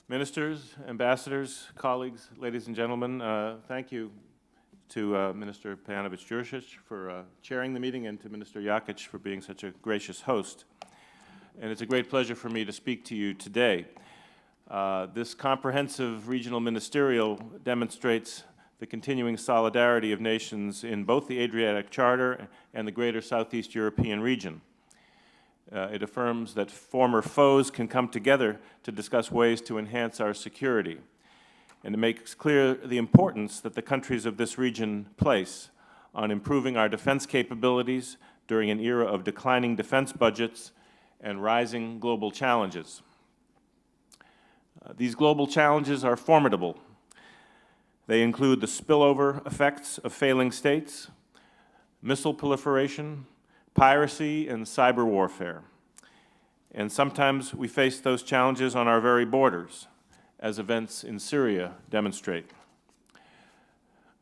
Ministers, ambassadors, colleagues, ladies and gentlemen, thank you to Minister Pejanović-Đurišić for chairing the meeting and to Minister Jakic for being such a gracious host. And it's a great pleasure for me to speak to you today. This comprehensive regional ministerial demonstrates the continuing solidarity of nations in both the Adriatic Charter and the greater Southeast European region. It affirms that former foes can come together to discuss ways to enhance our security. And it makes clear the importance that the countries of this region place on improving our defense capabilities during an era of declining defense budgets and rising global challenges. These global challenges are formidable. They include the spillover effects of failing states, missile proliferation, piracy, and cyber warfare. And sometimes we face those challenges on our very borders, as events in Syria demonstrate.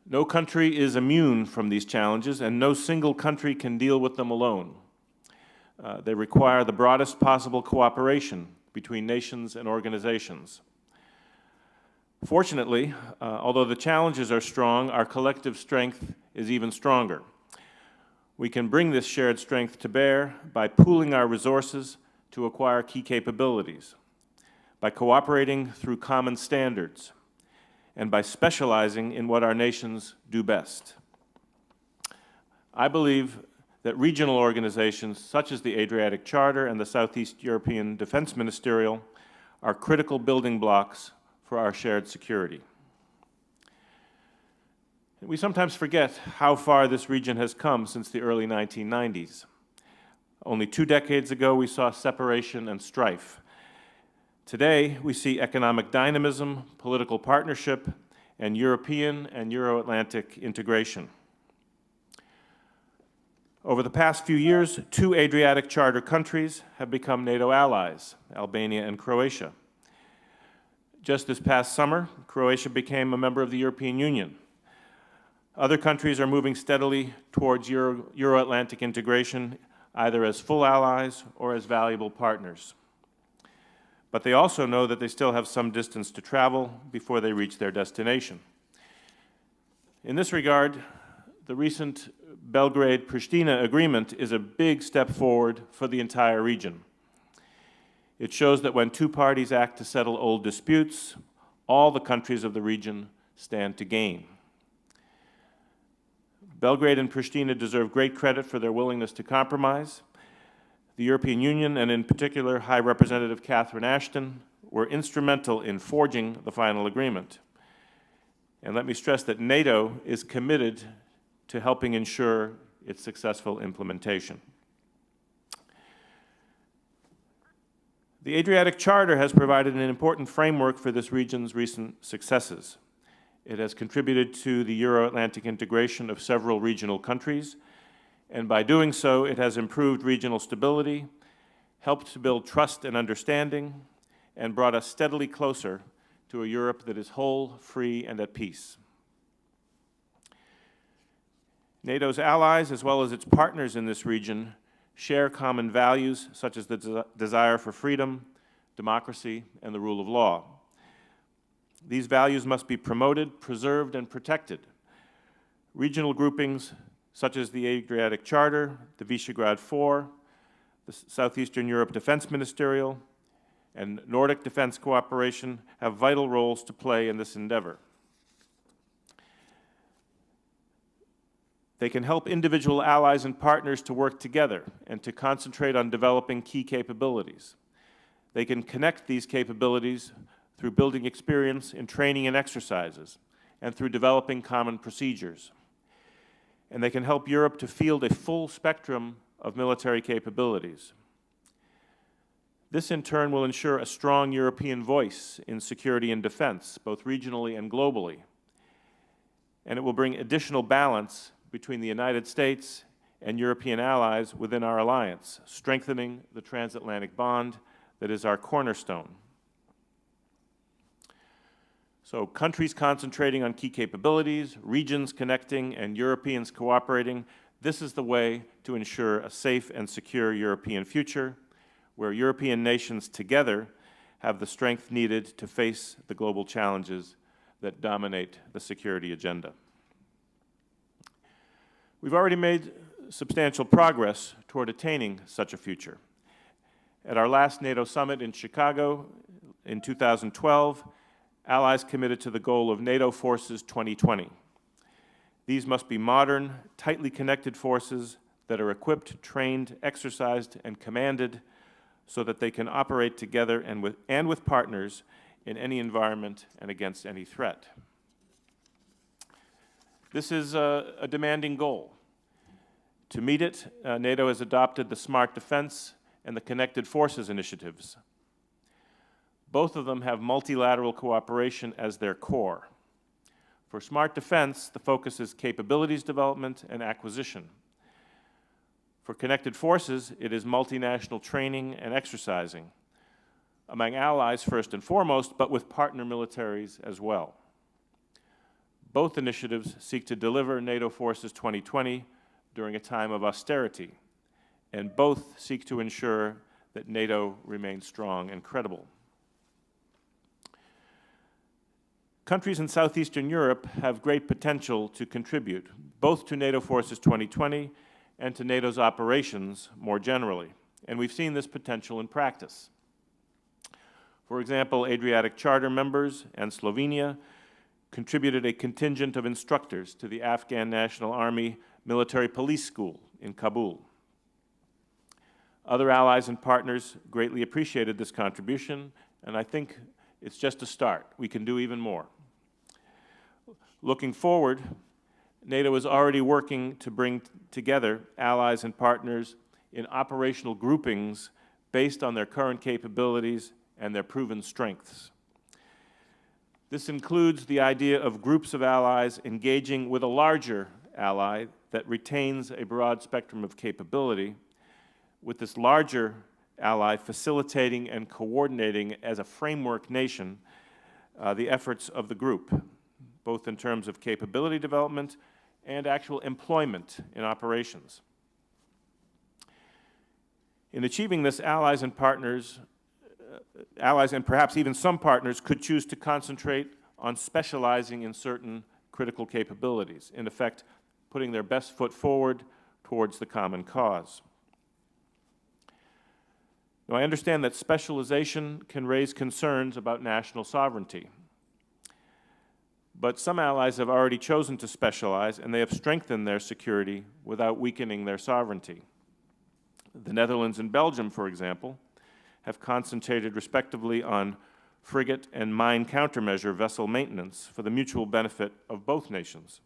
No country is immune from these challenges, and no single country can deal with them alone. They require the broadest possible cooperation between nations and organizations. Fortunately, although the challenges are strong, our collective strength is even stronger. We can bring this shared strength to bear by pooling our resources to acquire key capabilities, by cooperating through common standards, and by specializing in what our nations do best. I believe that regional organizations such as the Adriatic Charter and the Southeast European Defense Ministerial are critical building blocks for our shared security. We sometimes forget how far this region has come since the early 1990s. Only 2 decades ago, we saw separation and strife. Today, we see economic dynamism, political partnership, and European and Euro-Atlantic integration. Over the past few years, 2 Adriatic Charter countries have become NATO allies, Albania and Croatia. Just this past summer, Croatia became a member of the European Union. Other countries are moving steadily towards Euro-Atlantic integration, either as full allies or as valuable partners. But they also know that they still have some distance to travel before they reach their destination. In this regard, the recent Belgrade-Pristina agreement is a big step forward for the entire region. It shows that when 2 parties act to settle old disputes, all the countries of the region stand to gain. Belgrade and Pristina deserve great credit for their willingness to compromise. The European Union, and in particular High Representative Catherine Ashton, were instrumental in forging the final agreement. And let me stress that NATO is committed to helping ensure its successful implementation. The Adriatic Charter has provided an important framework for this region's recent successes. It has contributed to the Euro-Atlantic integration of several regional countries, and by doing so, it has improved regional stability, helped to build trust and understanding, and brought us steadily closer to a Europe that is whole, free, and at peace. NATO's allies, as well as its partners in this region, share common values such as the desire for freedom, democracy, and the rule of law. These values must be promoted, preserved, and protected. Regional groupings such as the Adriatic Charter, the Visegrad 4, the Southeastern Europe Defense Ministerial, and Nordic Defense Cooperation have vital roles to play in this endeavor. They can help individual allies and partners to work together and to concentrate on developing key capabilities. They can connect these capabilities through building experience in training and exercises, and through developing common procedures. And they can help Europe to field a full spectrum of military capabilities. This, in turn, will ensure a strong European voice in security and defense, both regionally and globally. And it will bring additional balance between the United States and European allies within our alliance, strengthening the transatlantic bond that is our cornerstone. So countries concentrating on key capabilities, regions connecting, and Europeans cooperating, this is the way to ensure a safe and secure European future, where European nations together have the strength needed to face the global challenges that dominate the security agenda. We've already made substantial progress toward attaining such a future. At our last NATO summit in Chicago in 2012, allies committed to the goal of NATO Forces 2020. These must be modern, tightly connected forces that are equipped, trained, exercised, and commanded so that they can operate together and with partners in any environment and against any threat. This is a demanding goal. To meet it, NATO has adopted the Smart Defense and the Connected Forces initiatives. Both of them have multilateral cooperation as their core. For Smart Defense, the focus is capabilities development and acquisition. For Connected Forces, it is multinational training and exercising, among allies first and foremost, but with partner militaries as well. Both initiatives seek to deliver NATO Forces 2020 during a time of austerity, and both seek to ensure that NATO remains strong and credible. Countries in Southeastern Europe have great potential to contribute, both to NATO Forces 2020 and to NATO's operations more generally, and we've seen this potential in practice. For example, Adriatic Charter members and Slovenia contributed a contingent of instructors to the Afghan National Army Military Police School in Kabul. Other allies and partners greatly appreciated this contribution, and I think it's just a start. We can do even more. Looking forward, NATO is already working to bring together allies and partners in operational groupings based on their current capabilities and their proven strengths. This includes the idea of groups of allies engaging with a larger ally that retains a broad spectrum of capability, with this larger ally facilitating and coordinating as a framework nation the efforts of the group, both in terms of capability development and actual employment in operations. In achieving this, allies and perhaps even some partners could choose to concentrate on specializing in certain critical capabilities, in effect, putting their best foot forward towards the common cause. Now, I understand that specialization can raise concerns about national sovereignty. But some allies have already chosen to specialize, and they have strengthened their security without weakening their sovereignty. The Netherlands and Belgium, for example, have concentrated respectively on frigate and mine countermeasure vessel maintenance for the mutual benefit of both nations.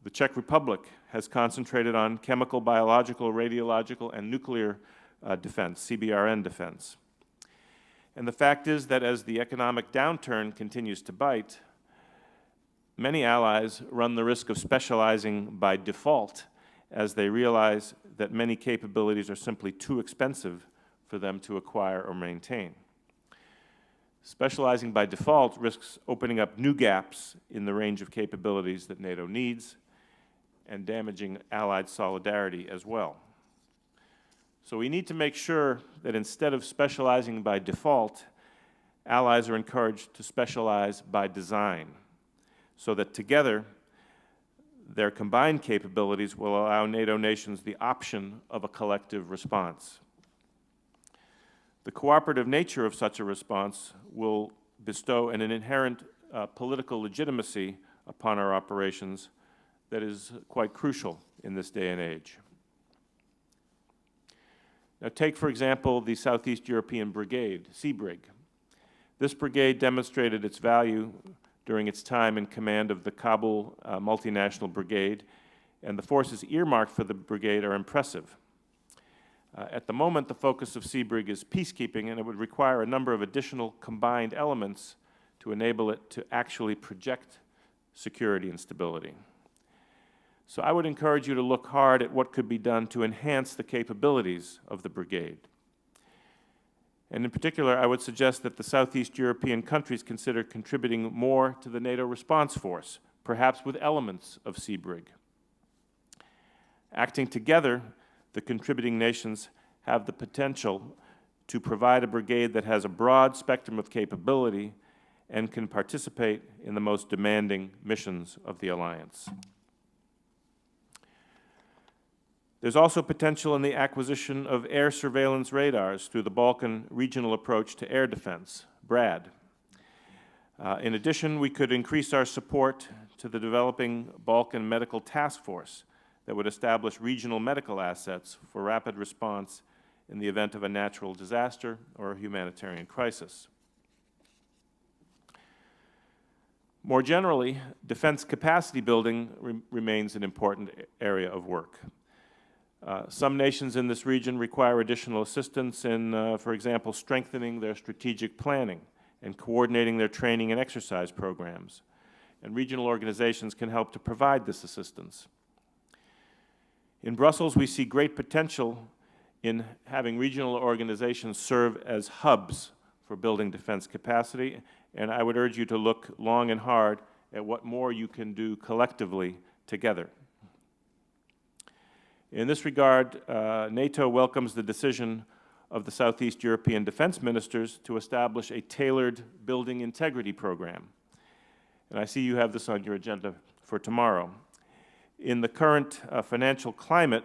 The Czech Republic has concentrated on chemical, biological, radiological, and nuclear defense, CBRN defense. And the fact is that as the economic downturn continues to bite, many allies run the risk of specializing by default as they realize that many capabilities are simply too expensive for them to acquire or maintain. Specializing by default risks opening up new gaps in the range of capabilities that NATO needs and damaging allied solidarity as well. So we need to make sure that instead of specializing by default, allies are encouraged to specialize by design, so that together, their combined capabilities will allow NATO nations the option of a collective response. The cooperative nature of such a response will bestow an inherent political legitimacy upon our operations that is quite crucial in this day and age. Now take, for example, the Southeast European Brigade, SEABRIG. This brigade demonstrated its value during its time in command of the Kabul multinational brigade, and the forces earmarked for the brigade are impressive. At the moment, the focus of SEABRIG is peacekeeping, and it would require a number of additional combined elements to enable it to actually project security and stability. So I would encourage you to look hard at what could be done to enhance the capabilities of the brigade. And in particular, I would suggest that the Southeast European countries consider contributing more to the NATO response force, perhaps with elements of SEABRIG. Acting together, the contributing nations have the potential to provide a brigade that has a broad spectrum of capability and can participate in the most demanding missions of the alliance. There's also potential in the acquisition of air surveillance radars through the Balkan Regional Approach to Air Defense, BRAD. In addition, we could increase our support to the developing Balkan Medical Task Force that would establish regional medical assets for rapid response in the event of a natural disaster or a humanitarian crisis. More generally, defense capacity building remains an important area of work. Some nations in this region require additional assistance in, for example, strengthening their strategic planning and coordinating their training and exercise programs. And regional organizations can help to provide this assistance. In Brussels, we see great potential in having regional organizations serve as hubs for building defense capacity, and I would urge you to look long and hard at what more you can do collectively together. In this regard, NATO welcomes the decision of the Southeast European defense ministers to establish a tailored building integrity program. And I see you have this on your agenda for tomorrow. In the current financial climate,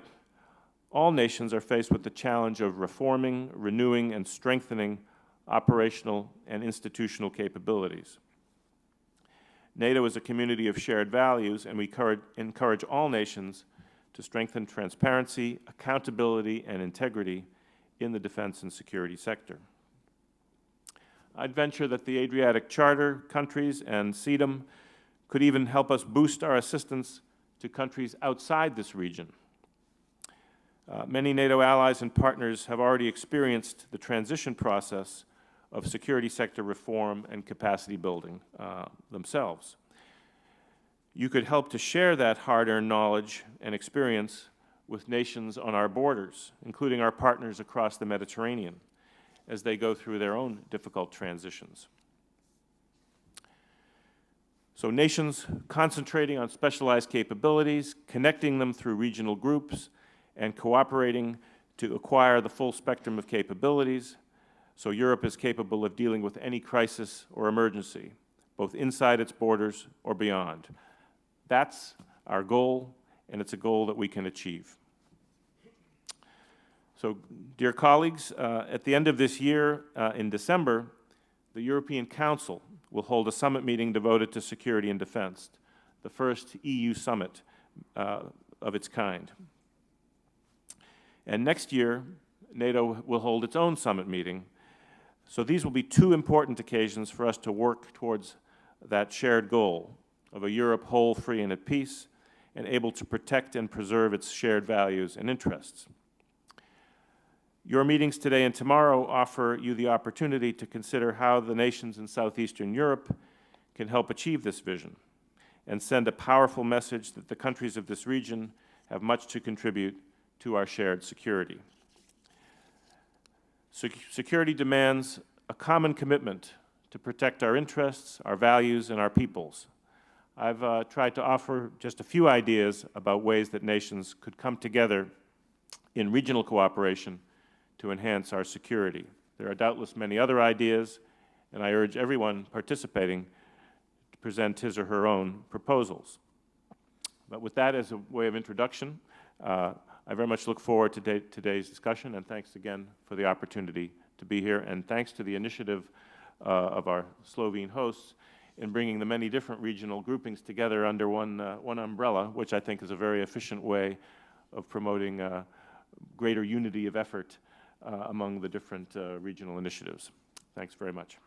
all nations are faced with the challenge of reforming, renewing, and strengthening operational and institutional capabilities. NATO is a community of shared values, and we encourage all nations to strengthen transparency, accountability, and integrity in the defense and security sector. I'd venture that the Adriatic Charter countries and CEDAM could even help us boost our assistance to countries outside this region. Many NATO allies and partners have already experienced the transition process of security sector reform and capacity building themselves. You could help to share that hard-earned knowledge and experience with nations on our borders, including our partners across the Mediterranean, as they go through their own difficult transitions. So nations concentrating on specialized capabilities, connecting them through regional groups, and cooperating to acquire the full spectrum of capabilities, so Europe is capable of dealing with any crisis or emergency, both inside its borders or beyond. That's our goal, and it's a goal that we can achieve. So, dear colleagues, at the end of this year, in December, the European Council will hold a summit meeting devoted to security and defense, the first EU summit of its kind. And next year, NATO will hold its own summit meeting. So these will be two important occasions for us to work towards that shared goal of a Europe whole, free, and at peace, and able to protect and preserve its shared values and interests. Your meetings today and tomorrow offer you the opportunity to consider how the nations in Southeastern Europe can help achieve this vision and send a powerful message that the countries of this region have much to contribute to our shared security. Security demands a common commitment to protect our interests, our values, and our peoples. I've tried to offer just a few ideas about ways that nations could come together in regional cooperation to enhance our security. There are doubtless many other ideas, and I urge everyone participating to present his or her own proposals. But with that as a way of introduction, I very much look forward to today's discussion, and thanks again for the opportunity to be here, and thanks to the initiative of our Slovene hosts in bringing the many different regional groupings together under one umbrella, which I think is a very efficient way of promoting greater unity of effort among the different regional initiatives. Thanks very much.